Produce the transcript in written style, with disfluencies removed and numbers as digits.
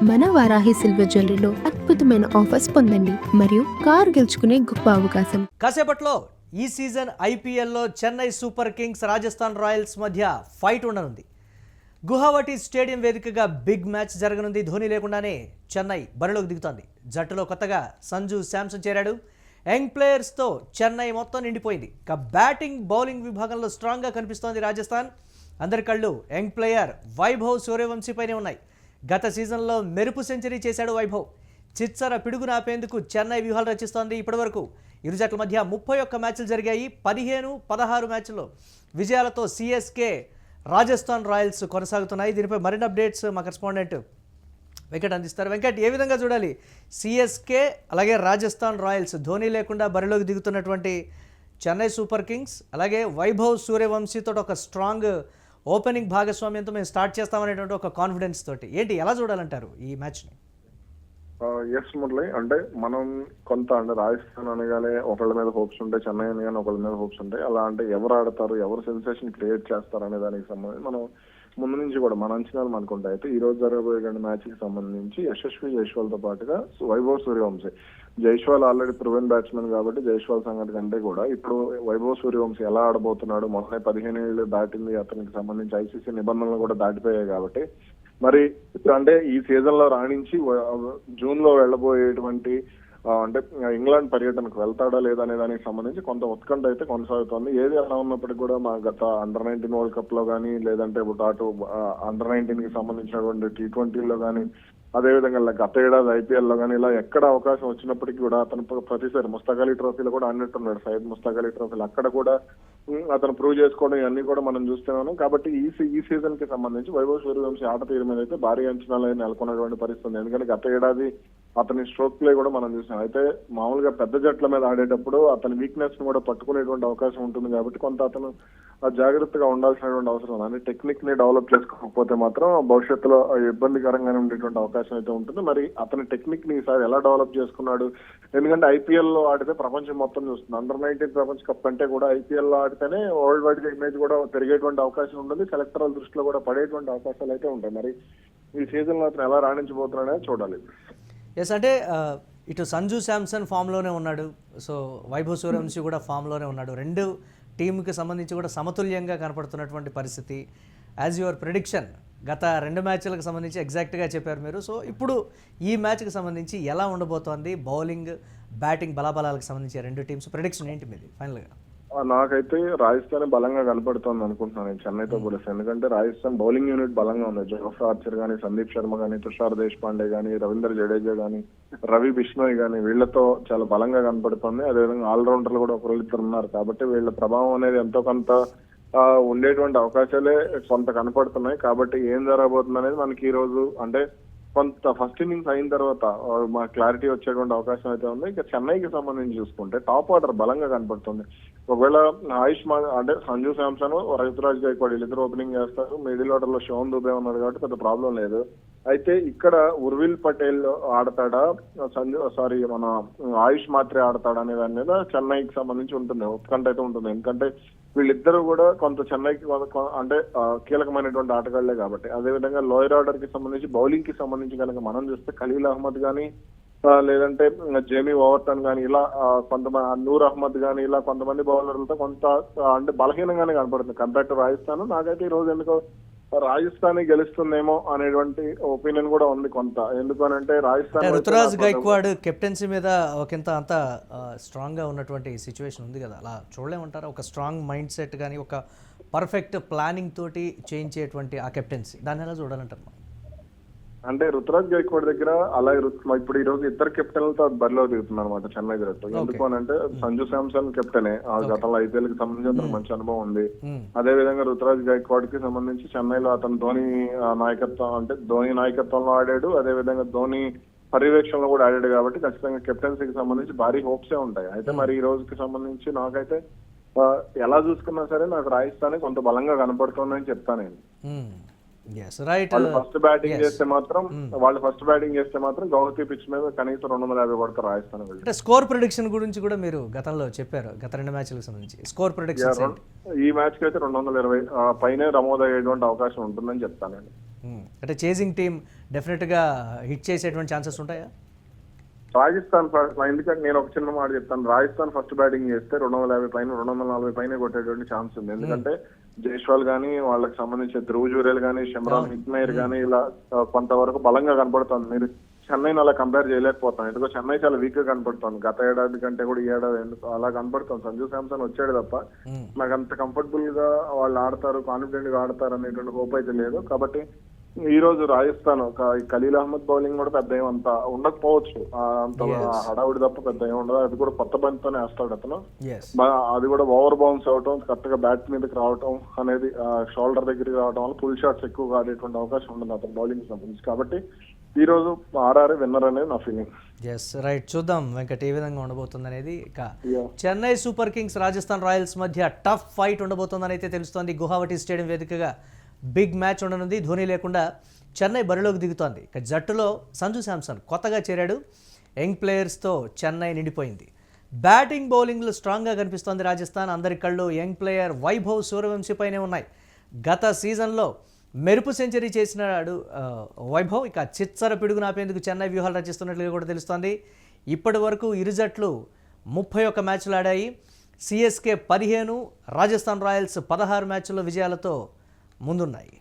మన వారాహి సిల్వర్ జ్యువెలరీలో అద్భుతమైన ఆఫర్స్ పొందండి మరియు కార్ గెలుచుకునే గొప్ప అవకాశం. కాసేపట్లో ఈ సీజన్ ఐపీఎల్లో Chennai super Kings Rajasthan Royals మధ్య ఫైట్ ఉండనుంది. గువాహటి స్టేడియం వేదికగా బిగ్ మ్యాచ్ జరగనుంది. ధోని లేకుండానే చెన్నై బరిలోకి దిగుతోంది. జట్టులో కొత్తగా సంజు శాంసన్ చేరాడు. యంగ్ ప్లేయర్స్తో చెన్నై మొత్తం నిండిపోయింది. ఇక బ్యాటింగ్ బౌలింగ్ విభాగంలో స్ట్రాంగ్గా కనిపిస్తోంది రాజస్థాన్. అందరి కళ్ళు యంగ్ ప్లేయర్ వైభవ్ సూర్యవంశీపైనే ఉన్నాయి. గత సీజన్లో మెరుపు సెంచరీ చేశాడు వైభవ్. చిచ్చర పిడుగును ఆపేందుకు చెన్నై వ్యూహాలు రచిస్తోంది. ఇప్పటివరకు ఇరు జట్ల మధ్య 31 మ్యాచ్లు జరిగాయి. 15-16 మ్యాచ్ల్లో విజయాలతో సిఎస్కే రాజస్థాన్ రాయల్స్ కొనసాగుతున్నాయి. దీనిపై మరిన్ని అప్డేట్స్ మా కరెస్పాండెంట్ వెంకట్ అందిస్తారు. వెంకట్, ఏ విధంగా చూడాలి సిఎస్కే అలాగే రాజస్థాన్ రాయల్స్? ధోని లేకుండా బరిలోకి దిగుతున్నటువంటి చెన్నై సూపర్ కింగ్స్ అలాగే వైభవ్ సూర్యవంశీతో ఒక స్ట్రాంగ్ ఓపెనింగ్ భాగస్వామ్యంతో మేము స్టార్ట్ చేస్తామనేటువంటి ఒక కాన్ఫిడెన్స్ తోటి ఏంటి, ఎలా చూడాలంటారు ఈ మ్యాచ్ని? ఎస్ మురళి, అంటే మనం కొంత అంటే రాజస్థాన్ అనగానే ఒకళ్ళ మీద హోప్స్ ఉంటాయి, చెన్నై అనగానే ఒకళ్ళ మీద హోప్స్ ఉంటాయి. అలా అంటే ఎవరు ఆడతారు, ఎవరు సెన్సేషన్ క్రియేట్ చేస్తారు అనే దానికి సంబంధించి మనం ముందు నుంచి కూడా మన అంచనాలు మనకుంటాయి. అయితే ఈ రోజు జరగబోయే 2 మ్యాచ్కి సంబంధించి యశస్వి జైస్వాల్తో పాటుగా Vaibhav Suryavanshi. Jaiswal already proven batsmen కాబట్టి జైస్వాల్ సంగతి కంటే కూడా ఇప్పుడు వైభవ్ సూర్యవంశీ ఎలా ఆడబోతున్నాడు, మొన్న 15 ఏళ్ళు దాటింది, అతనికి సంబంధించి ఐసీసీ నిబంధనలు కూడా దాటిపోయాయి కాబట్టి మరి అంటే ఈ సీజన్ లో రాణించి జూన్ లో వెళ్ళబోయేటువంటి అంటే ఇంగ్లాండ్ పర్యటనకు వెళ్తాడా లేదా అనే దానికి సంబంధించి కొంత ఉత్కంఠ అయితే కొనసాగుతోంది. ఏది అలా ఉన్నప్పటికీ కూడా మా గత అండర్-19 వరల్డ్ కప్ లో కానీ, లేదంటే అటు అండర్-19 కి సంబంధించినటువంటి T20లో కానీ, అదేవిధంగా గత ఏడాది ఐపీఎల్ లో కానీ ఇలా ఎక్కడ అవకాశం వచ్చినప్పటికీ కూడా అతను ప్రతిసారి ముస్తక్ అలీ ట్రోఫీలో కూడా అన్నట్టున్నాడు. సయ్యద్ ముస్తక్ అలీ ట్రోఫీలో అక్కడ కూడా అతను ప్రూవ్ చేసుకోవడం ఇవన్నీ కూడా మనం చూస్తున్నాం. కాబట్టి ఈ సీజన్ కి సంబంధించి వైభవ్ సూర్యవంశీ ఆట తీరు మీద అయితే భారీ అంచనాలు నెలకొన్నటువంటి పరిస్థితి. ఎందుకంటే గత ఏడాది అతని స్ట్రోక్ ప్లే కూడా మనం చూసాం. అయితే మామూలుగా పెద్ద జట్ల మీద ఆడేటప్పుడు అతని వీక్నెస్ ను కూడా పట్టుకునేటువంటి అవకాశం ఉంటుంది కాబట్టి కొంత అతను జాగ్రత్తగా ఉండాల్సినటువంటి అవసరం ఉంది. అంటే టెక్నిక్ ని డెవలప్ చేసుకోకపోతే మాత్రం భవిష్యత్తులో ఇబ్బందికరంగానే ఉండేటువంటి అవకాశం అయితే ఉంటుంది. మరి అతని టెక్నిక్ ని ఈసారి ఎలా డెవలప్ చేసుకున్నాడు? ఎందుకంటే ఐపీఎల్ లో ఆడితే ప్రపంచం మొత్తం చూస్తుంది. అండర్-19 ప్రపంచ కప్ కంటే కూడా ఐపీఎల్ లో ఆడితేనే వరల్డ్ వైడ్ గా ఇమేజ్ కూడా పెరిగేటువంటి అవకాశం ఉంటుంది. సెలెక్టరల్ దృష్టిలో కూడా పడేటువంటి అవకాశాలు అయితే ఉంటాయి. మరి ఈ సీజన్ లో అతను ఎలా రాణించబోతున్నాడో చూడాలి. ఎస్, అంటే ఇటు సంజు శాంసన్ ఫామ్లోనే ఉన్నాడు, సో వైభవ్ సూర్యవంశీ కూడా ఫామ్లోనే ఉన్నాడు. రెండు టీంకి సంబంధించి కూడా సమతుల్యంగా కనపడుతున్నటువంటి పరిస్థితి. యాజ్ యువర్ ప్రిడిక్షన్ గత 2 మ్యాచ్లకు సంబంధించి ఎగ్జాక్ట్గా చెప్పారు మీరు. సో ఇప్పుడు ఈ మ్యాచ్కి సంబంధించి ఎలా ఉండబోతోంది బౌలింగ్ బ్యాటింగ్ బలాబలాలకు సంబంధించి 2 టీమ్స్ ప్రిడిక్షన్ ఏంటి మీది ఫైనల్గా? నాకైతే రాజస్థాన్ బలంగా కనపడుతోంది అనుకుంటున్నాను నేను చెన్నైతో పోలిస్తే. ఎందుకంటే రాజస్థాన్ బౌలింగ్ యూనిట్ బలంగా ఉంది. జోఫ్రా ఆర్చర్ గానీ, సందీప్ శర్మ గానీ, తుషార్ దేశపాండే గానీ, రవీంద్ర జడేజా గానీ, రవి బిష్ణోయ్ గానీ వీళ్లతో చాలా బలంగా కనపడుతుంది. అదేవిధంగా ఆల్రౌండర్లు కూడా ఒకరిద్దరు ఉన్నారు కాబట్టి వీళ్ళ ప్రభావం అనేది ఎంతో కొంత ఉండేటువంటి అవకాశాలే కొంత కనపడుతున్నాయి. కాబట్టి ఏం జరగబోతుంది అనేది మనకి ఈ రోజు అంటే కొంత ఫస్ట్ ఇన్నింగ్స్ అయిన తర్వాత మా క్లారిటీ వచ్చేటువంటి అవకాశం అయితే ఉంది. ఇక చెన్నైకి సంబంధించి చూసుకుంటే టాప్ ఆర్డర్ బలంగా కనపడుతుంది. ఒకవేళ అంటే సంజు శాంసన్, రుతురాజ్ గైక్వాడ్ వీళ్ళిద్దరు ఓపెనింగ్ చేస్తారు. మిడిల్ ఆర్డర్ లో శివన్ దుబే ఉన్నాడు కాబట్టి పెద్ద ప్రాబ్లం లేదు. అయితే ఇక్కడ ఉర్విల్ పటేల్ ఆడతాడా, మన ఆయుష్ మాత్రే ఆడతాడా అనే దాని మీద చెన్నైకి సంబంధించి ఉంటుంది, ఉత్కంఠ అయితే ఉంటుంది. ఎందుకంటే వీళ్ళిద్దరూ కూడా కొంత చెన్నైకి అంటే కీలకమైనటువంటి ఆటగాళ్లే కాబట్టి. అదేవిధంగా లోయర్ ఆర్డర్ కి సంబంధించి బౌలింగ్ కి సంబంధించి కనుక మనం చూస్తే ఖలీల్ అహ్మద్ గానీ, లేదంటే జేమీ ఓవర్టన్ గానీ, ఇలా కొంతమంది నూర్ అహ్మద్ గానీ, ఇలా కొంతమంది బౌలర్లతో కొంత అంటే బలహీనంగానే కనపడుతుంది కంపేర్ టు రాజస్థాన్. నాకైతే ఈ రోజు ఎందుకో రాజస్థాన్ గెలుస్తుందేమో అనేటువంటి ఒపీనియన్ కూడా ఉంది కొంత. ఎందుకనంటే రాజస్థాన్ రుతురాజ్ గైక్వాడ్ కెప్టెన్సీ మీద ఒకంత అంత స్ట్రాంగ్ గా ఉన్నటువంటి సిచ్యువేషన్ ఉంది కదా, అలా చూడలేమంటారా? ఒక స్ట్రాంగ్ మైండ్ సెట్ కానీ ఒక పర్ఫెక్ట్ ప్లానింగ్ తోటి చేయించేటువంటి ఆ కెప్టెన్సీ, దాన్ని ఎలా చూడాలంటారు? అంటే రుతురాజ్ గైక్వాడ్ దగ్గర అలా ఇప్పుడు ఈ రోజు ఇద్దరు కెప్టెన్లతో బరిలో దిగుతుంది అనమాట చెన్నై జట్టు. ఎందుకు అని అంటే సంజు శాంసన్ కెప్టెనే, గతంలో ఐపీఎల్ కి సంబంధించి అతనికి మంచి అనుభవం ఉంది. అదే విధంగా రుతురాజ్ గైక్వాడ్ కి సంబంధించి చెన్నైలో అతను ధోని నాయకత్వంలో ఆడాడు. అదే విధంగా ధోని పర్యవేక్షణలో కూడా ఆడాడు కాబట్టి ఖచ్చితంగా కెప్టెన్సీకి సంబంధించి భారీ హోప్సే ఉంటాయి. అయితే మరి ఈ రోజుకి సంబంధించి నాకైతే ఎలా చూసుకున్నా సరే నాకు రాజస్థాన్ కొంత బలంగా కనపడుతుందని చెప్తాను నేను. వాళ్ళు ఫస్ట్ బ్యాటింగ్ చేస్తే మాత్రం గౌహతి పిచ్ మీద కనీసం 250 కొడతారు రాజస్థాన్. అంటే స్కోర్ ప్రిడిక్షన్ గురించి కూడా మీరు గతంలో చెప్పారు, గత 2 మ్యాచ్లకు సంబంధించి స్కోర్ ప్రిడిక్షన్ ఈ మ్యాచ్ కి అయితే 220 పైనే నమోదయ్యేటువంటి అవకాశం ఉంటుందని చెప్తాను నేను. అంటే చేజింగ్ టీం డెఫినెట్గా హిట్ చేసేటువంటి ఛాన్సెస్ ఉంటాయా? రాజస్థాన్ ఎందుకంటే నేను ఒక చిన్న మాట చెప్తాను. రాజస్థాన్ ఫస్ట్ బ్యాటింగ్ చేస్తే 250 పైన 240 పైన కొట్టేటువంటి ఛాన్స్ ఉంది. ఎందుకంటే జైస్వాల్ గానీ వాళ్ళకి సంబంధించిన ధ్రువ్ జురేల్ గానీ షమ్రాన్ హిట్మైర్ గానీ ఇలా కొంతవరకు బలంగా కనపడుతుంది. మీరు చెన్నైని అలా కంపేర్ చేయలేకపోతాం. ఎందుకో చెన్నై చాలా వీక్ గా కనపడుతుంది. గత ఏడాది కంటే కూడా ఈ ఏడాది ఎందుకు అలా కనపడుతుంది. సంజు శాంసన్ వచ్చాడు తప్ప నాకు అంత కంఫర్టబుల్ గా వాళ్ళు ఆడతారు, కాన్ఫిడెంట్ గా ఆడతారు అనేటువంటి హోప్ అయితే లేదు. కాబట్టి ఈ రోజు రాజస్థాన్ ఖలీల్ అహ్మద్ బౌలింగ్ కూడా పెద్ద ఏమంత ఉండకపోవచ్చు, అంత హడావుడి తప్ప పెద్ద ఏమి ఉండదు. అది కూడా కొత్త బంతితోనే వేస్తాడు అతను. అది కూడా ఓవర్ బౌన్స్ అవటం, కరెక్ట్ గా బ్యాట్ మీదకి రావటం అనేది, షోల్డర్ దగ్గరికి రావడం వల్ల ఫుల్ షాట్స్ ఎక్కువగా ఆడేటువంటి అవకాశం ఉంటుంది అతను బౌలింగ్ సంబంధించి. కాబట్టి ఈ రోజు ఆర్ఆర్ విన్నర్ అనేది నా ఫీలింగ్. ఎస్ రైట్, చూద్దాం వెంకట్ ఏ విధంగా ఉండబోతుంది అనేది. ఇక Chennai super Kings Rajasthan Royals మధ్య టఫ్ ఫైట్ ఉండబోతుందని అయితే తెలుస్తోంది. గువాహటి స్టేడియం వేదికగా బిగ్ మ్యాచ్ ఉండనుంది. ధోని లేకుండా చెన్నై బరిలోకి దిగుతోంది. ఇక జట్టులో సంజు శాంసన్ కొత్తగా చేరాడు. యంగ్ ప్లేయర్స్తో చెన్నై నిండిపోయింది. బ్యాటింగ్ బౌలింగ్లో స్ట్రాంగ్గా కనిపిస్తోంది రాజస్థాన్. అందరి కళ్ళు యంగ్ ప్లేయర్ వైభవ్ సూర్యవంశీపైనే ఉన్నాయి. గత సీజన్లో మెరుపు సెంచరీ చేసినాడు వైభవ్. ఇక చిచ్చర పిడుగు నాపేందుకు చెన్నై వ్యూహాలు రచిస్తున్నట్లుగా కూడా తెలుస్తోంది. ఇప్పటి వరకు ఇరు జట్లు 31 మ్యాచ్లు ఆడాయి. సిఎస్కే 15, రాజస్థాన్ రాయల్స్ 16 మ్యాచ్ల్లో విజయాలతో ముందున్నాయి.